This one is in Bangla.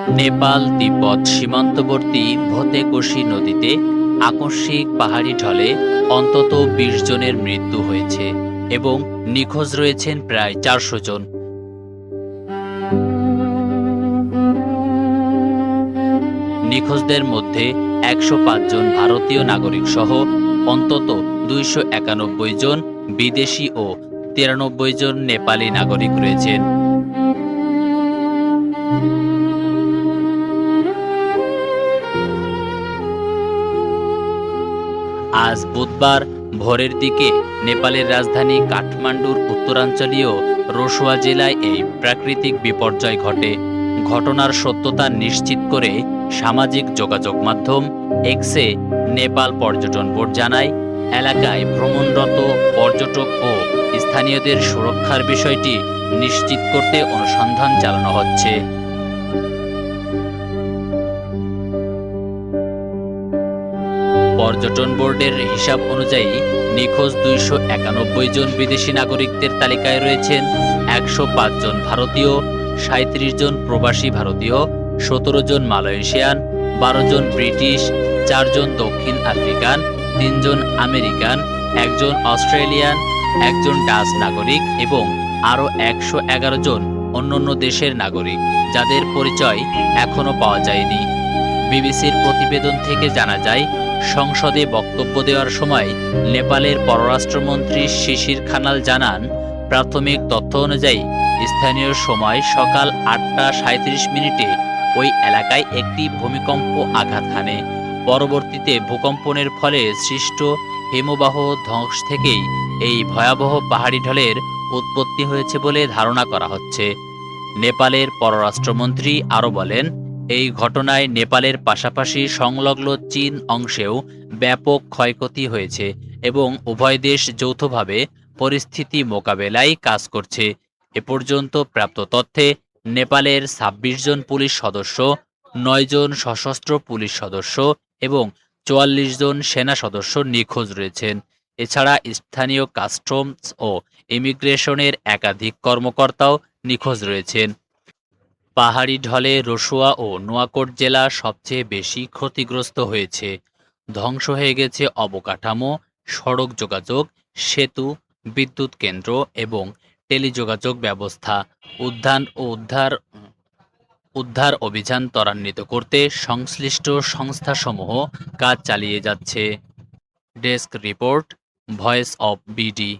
নেপাল তিব্বত সীমান্তবর্তী ভোতেকোশি নদীতে আকস্মিক পাহাড়ি ঢলে অন্তত ২০ জনের মৃত্যু হয়েছে এবং নিখোঁজ রয়েছেন প্রায় ৪০০ জন। নিখোঁজদের মধ্যে ১০৫ জন ভারতীয় নাগরিক সহ অন্তত ২৯১ জন বিদেশি ও ৯৩ জন নেপালি নাগরিক রয়েছেন। আজ বুধবার ভোরের দিকে নেপালের রাজধানী কাঠমান্ডুর উত্তরাঞ্চলীয় রসুয়া জেলায় এই প্রাকৃতিক বিপর্যয় ঘটে। ঘটনার সত্যতা নিশ্চিত করে সামাজিক যোগাযোগ মাধ্যম এক্সে নেপাল পর্যটন বোর্ড জানায়, এলাকায় ভ্রমণরত পর্যটক ও স্থানীয়দের সুরক্ষার বিষয়টি নিশ্চিত করতে অনুসন্ধান চালানো হচ্ছে। পর্যটন বোর্ডের হিসাব অনুযায়ী নিখোঁজ ২৯১ জন বিদেশি নাগরিকদের তালিকায় রয়েছেন ১০৫ জন ভারতীয়, ৩৭ জন প্রবাসী ভারতীয়, ১৭ জন মালয়েশিয়ান, ১২ জন ব্রিটিশ, ৪ জন দক্ষিণ আফ্রিকান, ৩ জন আমেরিকান, ১ জন অস্ট্রেলিয়ান, ১ জন ডাচ নাগরিক এবং আরও ১১১ জন অন্যান্য দেশের নাগরিক, যাদের পরিচয় এখনও পাওয়া যায়নি। বিবিসির প্রতিবেদন থেকে জানা যায়, সংসদে বক্তব্য দেওয়ার সময় নেপালের পররাষ্ট্রমন্ত্রী শিশির খানাল জানান, প্রাথমিক তথ্য অনুযায়ী স্থানীয় সময় সকাল ৮টা ৩৭ মিনিটে ওই এলাকায় একটি ভূমিকম্প আঘাত হানে। পরবর্তীতে ভূকম্পনের ফলে সৃষ্ট হিমবাহ ধ্বংস থেকেই এই ভয়াবহ পাহাড়ি ঢলের উৎপত্তি হয়েছে বলে ধারণা করা হচ্ছে। নেপালের পররাষ্ট্রমন্ত্রী আরও বলেন, এই ঘটনায় নেপালের পাশাপাশি সংলগ্ন চীন অংশেও ব্যাপক ক্ষয়ক্ষতি হয়েছে এবং উভয় দেশ যৌথভাবে পরিস্থিতি মোকাবেলায় কাজ করছে। এ পর্যন্ত প্রাপ্ত তথ্যে নেপালের ২৬ জন পুলিশ সদস্য, ৯ জন সশস্ত্র পুলিশ সদস্য এবং ৪৪ জন সেনা সদস্য নিখোঁজ রয়েছেন। এছাড়া স্থানীয় কাস্টমস ও ইমিগ্রেশনের একাধিক কর্মকর্তাও নিখোঁজ রয়েছেন। পাহাড়ি ঢলে রসুয়া ও নোয়াকোট জেলা সবচেয়ে বেশি ক্ষতিগ্রস্ত হয়েছে। ধ্বংস হয়ে গেছে অবকাঠামো, সড়ক যোগাযোগ, সেতু, বিদ্যুৎ কেন্দ্র এবং টেলিযোগাযোগ ব্যবস্থা। উদ্ধার অভিযান ত্বরান্বিত করতে সংশ্লিষ্ট সংস্থাসমূহ কাজ চালিয়ে যাচ্ছে। Desk report, voice of BD.